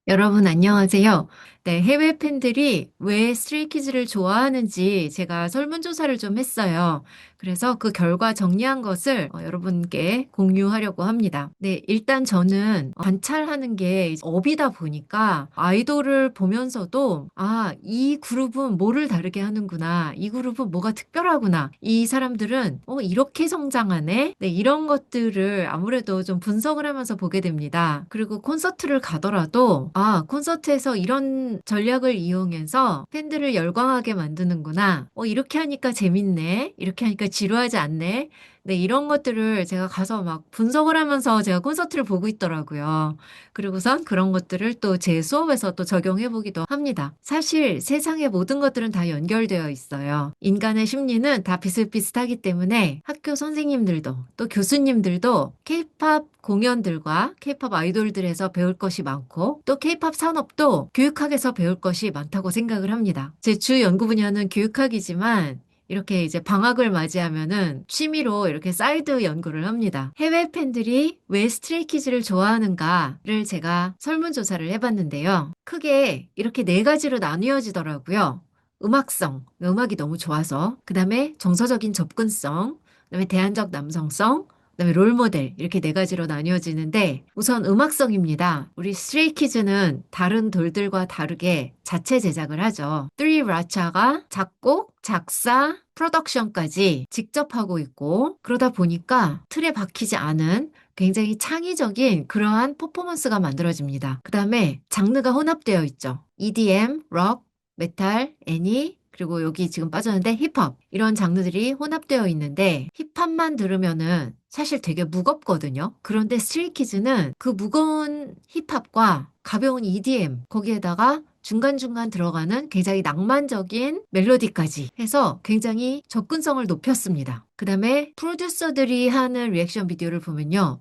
여러분 안녕하세요. 네, 해외 팬들이 왜 스트레이키즈를 좋아하는지 제가 설문조사를 좀 했어요. 그래서 그 결과 정리한 것을 여러분께 공유하려고 합니다. 네, 일단 저는 관찰하는 게 업이다 보니까 아이돌을 보면서도 이 그룹은 뭐를 다르게 하는구나. 이 그룹은 뭐가 특별하구나. 이 사람들은 이렇게 성장하네. 네, 이런 것들을 아무래도 좀 분석을 하면서 보게 됩니다. 그리고 콘서트를 가더라도 콘서트에서 이런 전략을 이용해서 팬들을 열광하게 만드는구나. 이렇게 하니까 재밌네. 이렇게 하니까 지루하지 않네. 네, 이런 것들을 제가 가서 막 분석을 하면서 제가 콘서트를 보고 있더라고요. 그리고선 그런 것들을 또 제 수업에서 또 적용해 보기도 합니다. 사실 세상의 모든 것들은 다 연결되어 있어요. 인간의 심리는 다 비슷비슷하기 때문에 학교 선생님들도 또 교수님들도 케이팝 공연들과 케이팝 아이돌들에서 배울 것이 많고 또 케이팝 산업도 교육학에서 배울 것이 많다고 생각을 합니다. 제 주 연구 분야는 교육학이지만 이렇게 이제 방학을 맞이하면은 취미로 이렇게 사이드 연구를 합니다. 해외 팬들이 왜 스트레이키즈를 좋아하는가를 제가 설문조사를 해봤는데요. 크게 이렇게 네 가지로 나뉘어지더라고요. 음악성, 음악이 너무 좋아서. 그 다음에 정서적인 접근성, 그 다음에 대안적 남성성, 그다음에 롤모델 이렇게 네 가지로 나뉘어지는데 우선 음악성입니다. 우리 스트레이키즈는 다른 돌들과 다르게 자체 제작을 하죠. 3라차가 작곡, 작사, 프로덕션까지 직접 하고 있고 그러다 보니까 틀에 박히지 않은 굉장히 창의적인 그러한 퍼포먼스가 만들어집니다. 그 다음에 장르가 혼합되어 있죠. EDM, 록, 메탈, 애니, 그리고 여기 지금 빠졌는데 힙합 이런 장르들이 혼합되어 있는데 힙합만 들으면은 사실 되게 무겁거든요. 그런데 스트레이키즈는 그 무거운 힙합과 가벼운 EDM 거기에다가 중간중간 들어가는 굉장히 낭만적인 멜로디까지 해서 굉장히 접근성을 높였습니다. 그 다음에 프로듀서들이 하는 리액션 비디오를 보면요.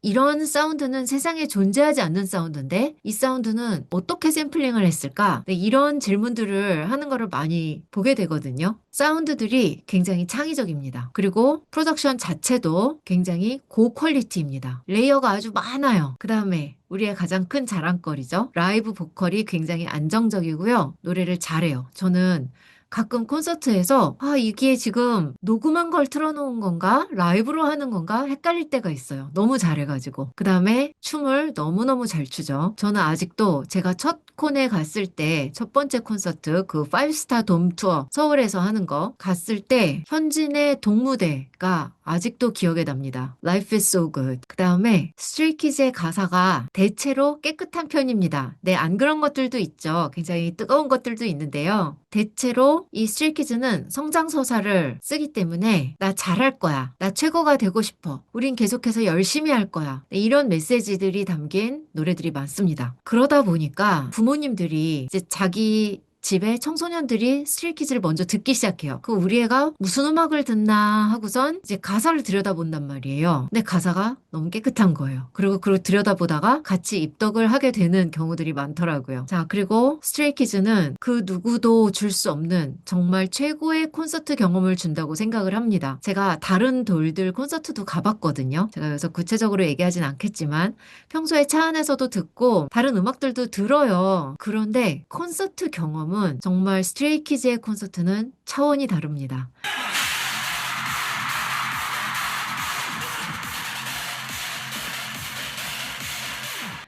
이런 사운드는 세상에 존재하지 않는 사운드인데 이 사운드는 어떻게 샘플링을 했을까? 네, 이런 질문들을 하는 거를 많이 보게 되거든요. 사운드들이 굉장히 창의적입니다. 그리고 프로덕션 자체도 굉장히 고퀄리티입니다. 레이어가 아주 많아요. 그 다음에 우리의 가장 큰 자랑거리죠. 라이브 보컬이 굉장히 안정적이고요. 노래를 잘해요. 저는 가끔 콘서트에서 이게 지금 녹음한 걸 틀어놓은 건가? 라이브로 하는 건가? 헷갈릴 때가 있어요. 너무 잘해가지고. 그 다음에 춤을 너무너무 잘 추죠. 저는 아직도 제가 첫 콘에 갔을 때 첫 번째 콘서트 그 5스타 돔 투어 서울에서 하는 거 갔을 때 현진의 동무대가 아직도 기억에 납니다. Life is so good. 그 다음에 스트레이키즈의 가사가 대체로 깨끗한 편입니다. 네, 안 그런 것들도 있죠. 굉장히 뜨거운 것들도 있는데요. 대체로 이 스트레이키즈는 성장서사를 쓰기 때문에 나 잘할 거야. 나 최고가 되고 싶어. 우린 계속해서 열심히 할 거야. 네, 이런 메시지들이 담긴 노래들이 많습니다. 그러다 보니까 부모님들이 이제 자기 집에 청소년들이 스트레이키즈를 먼저 듣기 시작해요. 그 우리 애가 무슨 음악을 듣나 하고선 이제 가사를 들여다본단 말이에요. 근데 가사가 너무 깨끗한 거예요. 그리고 그걸 들여다보다가 같이 입덕을 하게 되는 경우들이 많더라고요. 자, 그리고 스트레이키즈는 그 누구도 줄 수 없는 정말 최고의 콘서트 경험을 준다고 생각을 합니다. 제가 다른 돌들 콘서트도 가봤거든요. 제가 여기서 구체적으로 얘기하진 않겠지만 평소에 차 안에서도 듣고 다른 음악들도 들어요. 그런데 콘서트 경험은 정말 스트레이키즈의 콘서트는 차원이 다릅니다.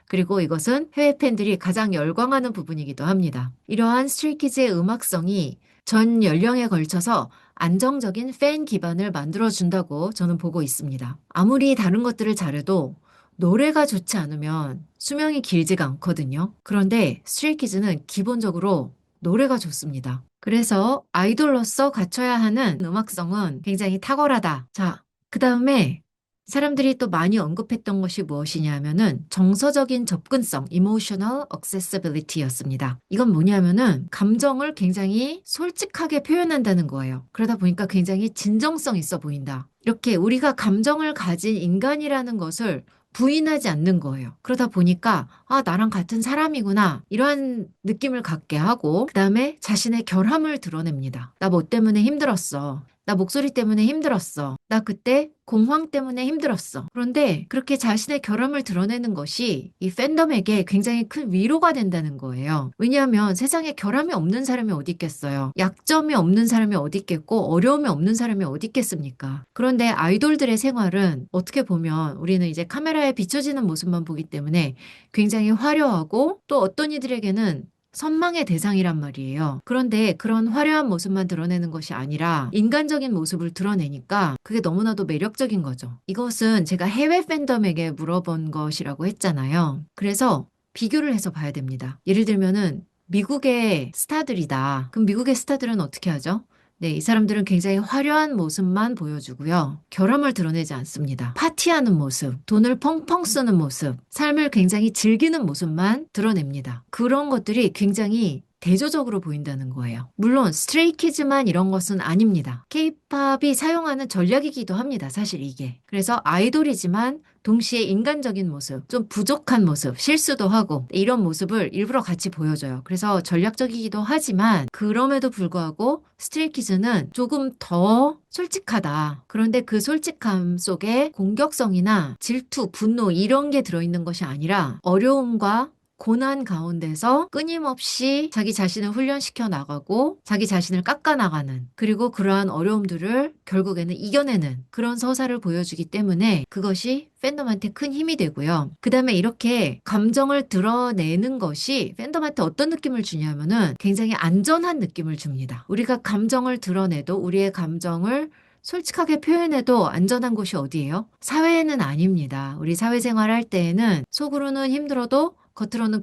그리고 이것은 해외 팬들이 가장 열광하는 부분이기도 합니다. 이러한 스트레이키즈의 음악성이 전 연령에 걸쳐서 안정적인 팬 기반을 만들어준다고 저는 보고 있습니다. 아무리 다른 것들을 잘해도 노래가 좋지 않으면 수명이 길지가 않거든요. 그런데 스트레이키즈는 기본적으로 노래가 좋습니다. 그래서 아이돌로서 갖춰야 하는 음악성은 굉장히 탁월하다. 자, 그 다음에 사람들이 또 많이 언급했던 것이 무엇이냐면은 정서적인 접근성, emotional accessibility였습니다. 이건 뭐냐면은 감정을 굉장히 솔직하게 표현한다는 거예요. 그러다 보니까 굉장히 진정성 있어 보인다. 이렇게 우리가 감정을 가진 인간이라는 것을 부인하지 않는 거예요. 그러다 보니까 나랑 같은 사람이구나 이러한 느낌을 갖게 하고 그 다음에 자신의 결함을 드러냅니다. 나 뭐 때문에 힘들었어. 나 목소리 때문에 힘들었어. 나 그때 공황 때문에 힘들었어. 그런데 그렇게 자신의 결함을 드러내는 것이 이 팬덤에게 굉장히 큰 위로가 된다는 거예요. 왜냐하면 세상에 결함이 없는 사람이 어디 있겠어요. 약점이 없는 사람이 어디 있겠고 어려움이 없는 사람이 어디 있겠습니까? 그런데 아이돌들의 생활은 어떻게 보면 우리는 이제 카메라에 비춰지는 모습만 보기 때문에 굉장히 화려하고 또 어떤 이들에게는 선망의 대상이란 말이에요. 그런데 그런 화려한 모습만 드러내는 것이 아니라 인간적인 모습을 드러내니까 그게 너무나도 매력적인 거죠. 이것은 제가 해외 팬덤에게 물어본 것이라고 했잖아요. 그래서 비교를 해서 봐야 됩니다. 예를 들면은 미국의 스타들이다. 그럼 미국의 스타들은 어떻게 하죠? 네, 이 사람들은 굉장히 화려한 모습만 보여주고요. 결함을 드러내지 않습니다. 파티하는 모습, 돈을 펑펑 쓰는 모습, 삶을 굉장히 즐기는 모습만 드러냅니다. 그런 것들이 굉장히 대조적으로 보인다는 거예요. 물론 스트레이키즈만 이런 것은 아닙니다. 케이팝이 사용하는 전략이기도 합니다. 사실 이게. 그래서 아이돌이지만 동시에 인간적인 모습, 좀 부족한 모습, 실수도 하고 이런 모습을 일부러 같이 보여줘요. 그래서 전략적이기도 하지만 그럼에도 불구하고 스트레이키즈는 조금 더 솔직하다. 그런데 그 솔직함 속에 공격성이나 질투, 분노 이런 게 들어있는 것이 아니라 어려움과 고난 가운데서 끊임없이 자기 자신을 훈련시켜 나가고 자기 자신을 깎아 나가는 그리고 그러한 어려움들을 결국에는 이겨내는 그런 서사를 보여주기 때문에 그것이 팬덤한테 큰 힘이 되고요. 그 다음에 이렇게 감정을 드러내는 것이 팬덤한테 어떤 느낌을 주냐면은 굉장히 안전한 느낌을 줍니다. 우리가 감정을 드러내도 우리의 감정을 솔직하게 표현해도 안전한 곳이 어디예요? 사회는 아닙니다. 우리 사회생활 할 때에는 속으로는 힘들어도 겉으로는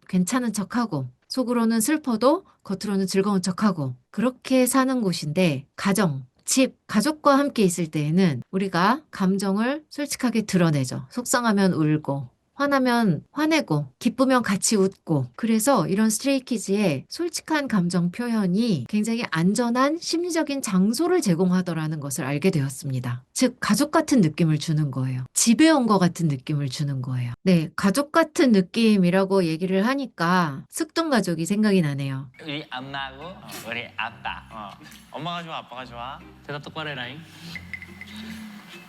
괜찮은 척하고 속으로는 슬퍼도 겉으로는 즐거운 척하고 그렇게 사는 곳인데 가정, 집, 가족과 함께 있을 때에는 우리가 감정을 솔직하게 드러내죠. 속상하면 울고 화나면 화내고 기쁘면 같이 웃고 그래서 이런 스트레이키즈의 솔직한 감정 표현이 굉장히 안전한 심리적인 장소를 제공하더라는 것을 알게 되었습니다. 즉 가족 같은 느낌을 주는 거예요. 집에 온 것 같은 느낌을 주는 거예요. 네, 가족 같은 느낌이라고 얘기를 하니까 쑥둥 가족이 생각이 나네요. 우리 엄마하고 우리 아빠. 엄마가 좋아, 아빠가 좋아. 대답 똑바로 해라잉.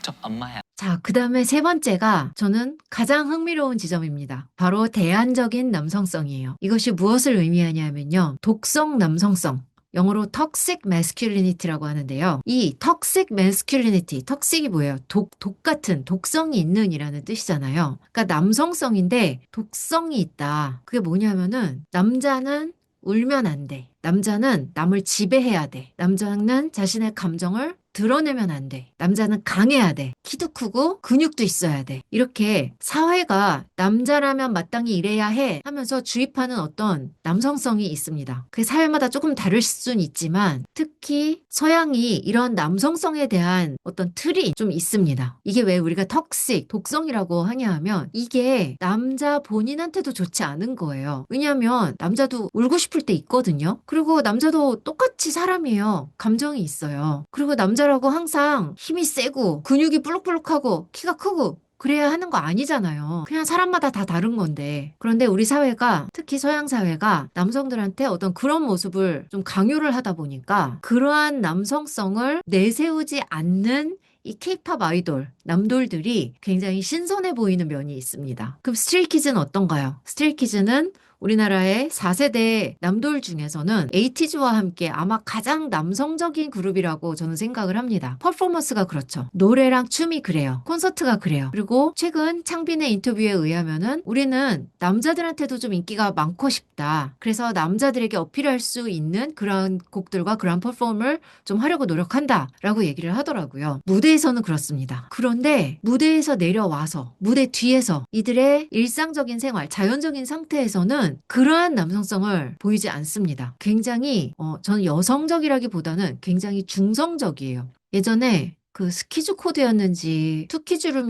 저 엄마야. 자, 그 다음에 세 번째가 저는 가장 흥미로운 지점입니다. 바로 대안적인 남성성이에요. 이것이 무엇을 의미하냐면요. 독성 남성성. 영어로 toxic masculinity라고 하는데요. 이 toxic masculinity, toxic이 뭐예요? 독 같은, 독성이 있는 이라는 뜻이잖아요. 그러니까 남성성인데 독성이 있다. 그게 뭐냐면은 남자는 울면 안 돼. 남자는 남을 지배해야 돼. 남자는 자신의 감정을 드러내면 안 돼. 남자는 강해야 돼. 키도 크고 근육도 있어야 돼. 이렇게 사회가 남자라면 마땅히 이래야 해 하면서 주입하는 어떤 남성성이 있습니다. 그 사회마다 조금 다를 수는 있지만 특히 서양이 이런 남성성에 대한 어떤 틀이 좀 있습니다. 이게 왜 우리가 턱식, 독성이라고 하냐 하면 이게 남자 본인한테도 좋지 않은 거예요. 왜냐하면 남자도 울고 싶을 때 있거든요. 그리고 남자도 똑같이 사람이에요. 감정이 있어요. 그리고 남자라고 항상 힘이 세고 근육이 불룩불룩하고 키가 크고 그래야 하는 거 아니잖아요. 그냥 사람마다 다 다른 건데. 그런데 우리 사회가, 특히 서양 사회가 남성들한테 어떤 그런 모습을 좀 강요를 하다 보니까 그러한 남성성을 내세우지 않는 이 케이팝 아이돌, 남돌들이 굉장히 신선해 보이는 면이 있습니다. 그럼 스트레이키즈는 어떤가요? 스트레이키즈는 우리나라의 4세대 남돌 중에서는 에이티즈와 함께 아마 가장 남성적인 그룹이라고 저는 생각을 합니다. 퍼포먼스가 그렇죠. 노래랑 춤이 그래요. 콘서트가 그래요. 그리고 최근 창빈의 인터뷰에 의하면은 우리는 남자들한테도 좀 인기가 많고 싶다. 그래서 남자들에게 어필할 수 있는 그런 곡들과 그런 퍼포먼을 좀 하려고 노력한다. 라고 얘기를 하더라고요. 무대에서는 그렇습니다. 그런데 무대에서 내려와서 무대 뒤에서 이들의 일상적인 생활, 자연적인 상태에서는 그러한 남성성을 보이지 않습니다. 굉장히 저는 여성적이라기보다는 굉장히 중성적이에요. 예전에 그 스키즈 코드였는지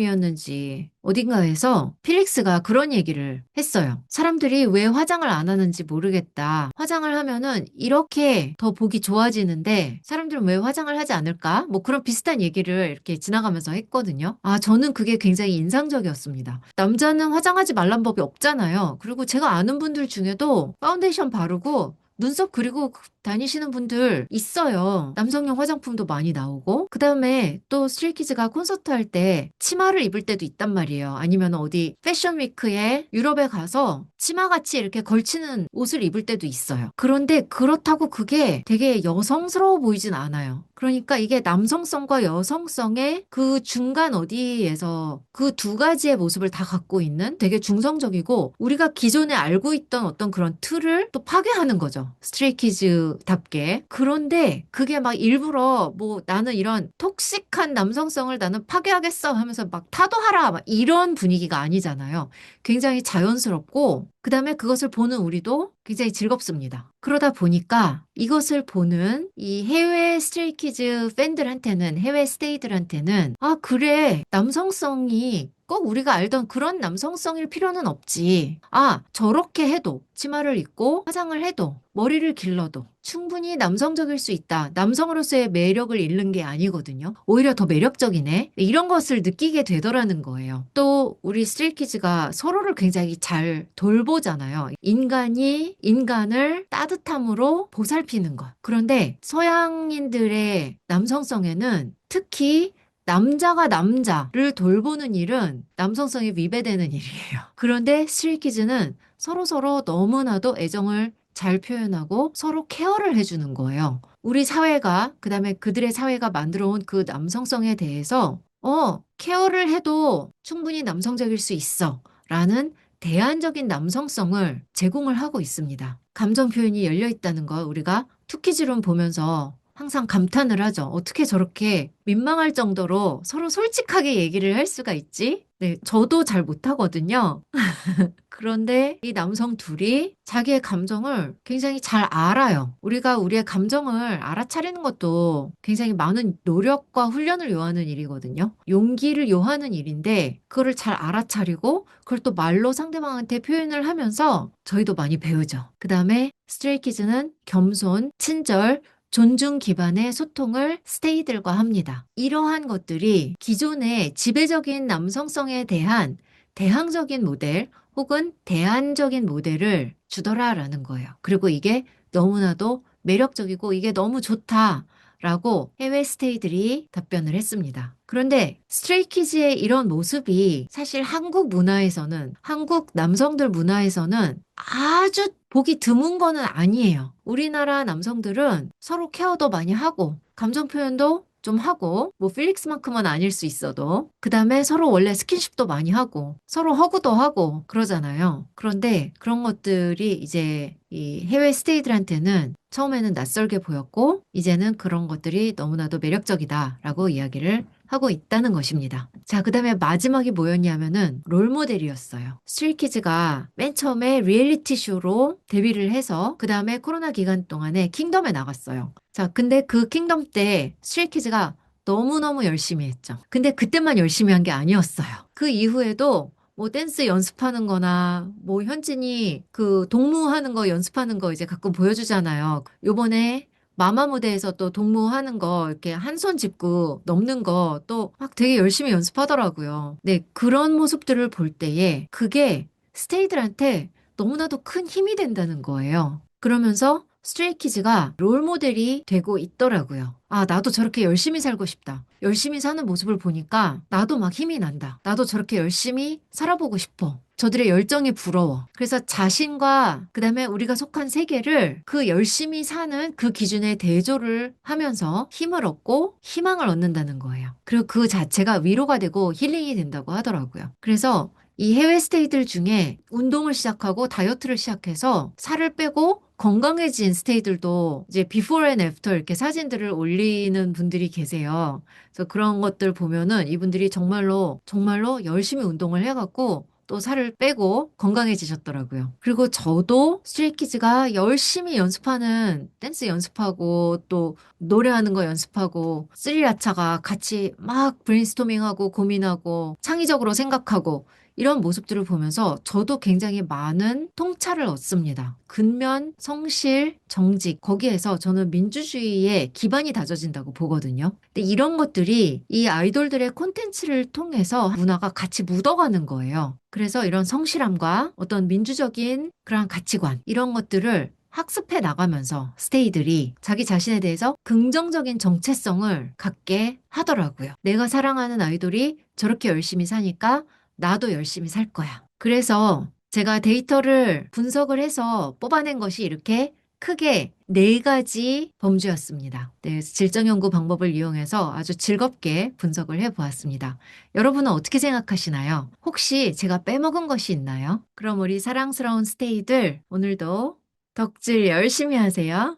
투키즈룸이었는지 어딘가에서 필릭스가 그런 얘기를 했어요. 사람들이 왜 화장을 안 하는지 모르겠다. 화장을 하면은 이렇게 더 보기 좋아지는데 사람들은 왜 화장을 하지 않을까? 뭐 그런 비슷한 얘기를 이렇게 지나가면서 했거든요. 아, 저는 그게 굉장히 인상적이었습니다. 남자는 화장하지 말란 법이 없잖아요. 그리고 제가 아는 분들 중에도 파운데이션 바르고 눈썹 그리고 다니시는 분들 있어요. 남성용 화장품도 많이 나오고. 그 다음에 또 스트레이키즈가 콘서트 할 때 치마를 입을 때도 있단 말이에요. 아니면 어디 패션 위크에 유럽에 가서 치마같이 이렇게 걸치는 옷을 입을 때도 있어요. 그런데 그렇다고 그게 되게 여성스러워 보이진 않아요. 그러니까 이게 남성성과 여성성의 그 중간 어디에서 그 두 가지의 모습을 다 갖고 있는 되게 중성적이고 우리가 기존에 알고 있던 어떤 그런 틀을 또 파괴하는 거죠. 스트레이키즈답게. 그런데 그게 막 일부러 뭐 나는 이런 톡식한 남성성을 나는 파괴하겠어 하면서 막 타도하라 막 이런 분위기가 아니잖아요. 굉장히 자연스럽고 그다음에 그것을 보는 우리도 굉장히 즐겁습니다. 그러다 보니까 이것을 보는 이 해외 스트레이키즈 팬들한테는 해외 스테이들한테는 아 그래 남성성이 꼭 우리가 알던 그런 남성성일 필요는 없지. 아 저렇게 해도 치마를 입고 화장을 해도 머리를 길러도 충분히 남성적일 수 있다. 남성으로서의 매력을 잃는 게 아니거든요. 오히려 더 매력적이네. 이런 것을 느끼게 되더라는 거예요. 또 우리 스트레이키즈가 서로를 굉장히 잘 돌보잖아요. 인간이 인간을 따뜻함으로 보살피는 것. 그런데 서양인들의 남성성에는 특히 남자가 남자를 돌보는 일은 남성성이 위배되는 일이에요. 그런데 스트레이키즈는 서로서로 너무나도 애정을 잘 표현하고 서로 케어를 해주는 거예요. 우리 사회가, 그 다음에 그들의 사회가 만들어 온 그 남성성에 대해서, 케어를 해도 충분히 남성적일 수 있어. 라는 대안적인 남성성을 제공을 하고 있습니다. 감정 표현이 열려 있다는 걸 우리가 투키즈론 보면서 항상 감탄을 하죠. 어떻게 저렇게 민망할 정도로 서로 솔직하게 얘기를 할 수가 있지? 네, 저도 잘 못하거든요. 그런데 이 남성 둘이 자기의 감정을 굉장히 잘 알아요. 우리가 우리의 감정을 알아차리는 것도 굉장히 많은 노력과 훈련을 요하는 일이거든요. 용기를 요하는 일인데 그거를 잘 알아차리고 그걸 또 말로 상대방한테 표현을 하면서 저희도 많이 배우죠. 그 다음에 스트레이키즈는 겸손, 친절, 존중 기반의 소통을 스테이들과 합니다. 이러한 것들이 기존의 지배적인 남성성에 대한 대항적인 모델 혹은 대안적인 모델을 주더라라는 거예요. 그리고 이게 너무나도 매력적이고 이게 너무 좋다라고 해외 스테이들이 답변을 했습니다. 그런데 스트레이키즈의 이런 모습이 사실 한국 문화에서는 한국 남성들 문화에서는 아주 보기 드문 거는 아니에요. 우리나라 남성들은 서로 케어도 많이 하고 감정 표현도 좀 하고 뭐 필릭스만큼은 아닐 수 있어도 그 다음에 서로 원래 스킨십도 많이 하고 서로 허그도 하고 그러잖아요. 그런데 그런 것들이 이제 이 해외 스테이들한테는 처음에는 낯설게 보였고 이제는 그런 것들이 너무나도 매력적이다라고 이야기를 하고 있다는 것입니다. 자, 그 다음에 마지막이 뭐였냐면은 롤모델이었어요. 스트레이키즈가 맨 처음에 리얼리티 쇼로 데뷔를 해서 그 다음에 코로나 기간 동안에 킹덤에 나갔어요. 자, 근데 그 킹덤 때 스트레이키즈가 너무너무 열심히 했죠. 근데 그때만 열심히 한 게 아니었어요. 그 이후에도 뭐 댄스 연습하는 거나 뭐 현진이 그 동무하는 거 연습하는 거 이제 가끔 보여주잖아요. 요번에 마마 무대에서 또 동무하는 거 이렇게 한 손 짚고 넘는 거 또 막 되게 열심히 연습하더라고요. 네, 그런 모습들을 볼 때에 그게 스테이들한테 너무나도 큰 힘이 된다는 거예요. 그러면서 스트레이키즈가 롤모델이 되고 있더라고요. 아, 나도 저렇게 열심히 살고 싶다. 열심히 사는 모습을 보니까 나도 막 힘이 난다. 나도 저렇게 열심히 살아보고 싶어. 저들의 열정이 부러워. 그래서 자신과 그다음에 우리가 속한 세계를 그 열심히 사는 그 기준에 대조를 하면서 힘을 얻고 희망을 얻는다는 거예요. 그리고 그 자체가 위로가 되고 힐링이 된다고 하더라고요. 그래서 이 해외 스테이들 중에 운동을 시작하고 다이어트를 시작해서 살을 빼고 건강해진 스테이들도 이제 비포 앤 애프터 이렇게 사진들을 올리는 분들이 계세요. 그래서 그런 것들 보면은 이분들이 정말로 정말로 열심히 운동을 해갖고 또 살을 빼고 건강해지셨더라고요. 그리고 저도 스트레이키즈가 열심히 연습하는 댄스 연습하고 또 노래하는 거 연습하고 스리라차가 같이 막 브레인스토밍하고 고민하고 창의적으로 생각하고 이런 모습들을 보면서 저도 굉장히 많은 통찰을 얻습니다. 근면, 성실, 정직, 거기에서 저는 민주주의의 기반이 다져진다고 보거든요. 근데 이런 것들이 이 아이돌들의 콘텐츠를 통해서 문화가 같이 묻어가는 거예요. 그래서 이런 성실함과 어떤 민주적인 그러한 가치관, 이런 것들을 학습해 나가면서 스테이들이 자기 자신에 대해서 긍정적인 정체성을 갖게 하더라고요. 내가 사랑하는 아이돌이 저렇게 열심히 사니까 나도 열심히 살 거야. 그래서 제가 데이터를 분석을 해서 뽑아낸 것이 이렇게 크게 네 가지 범주였습니다. 네, 질적 연구 방법을 이용해서 아주 즐겁게 분석을 해 보았습니다. 여러분은 어떻게 생각하시나요? 혹시 제가 빼먹은 것이 있나요? 그럼 우리 사랑스러운 스테이들, 오늘도 덕질 열심히 하세요.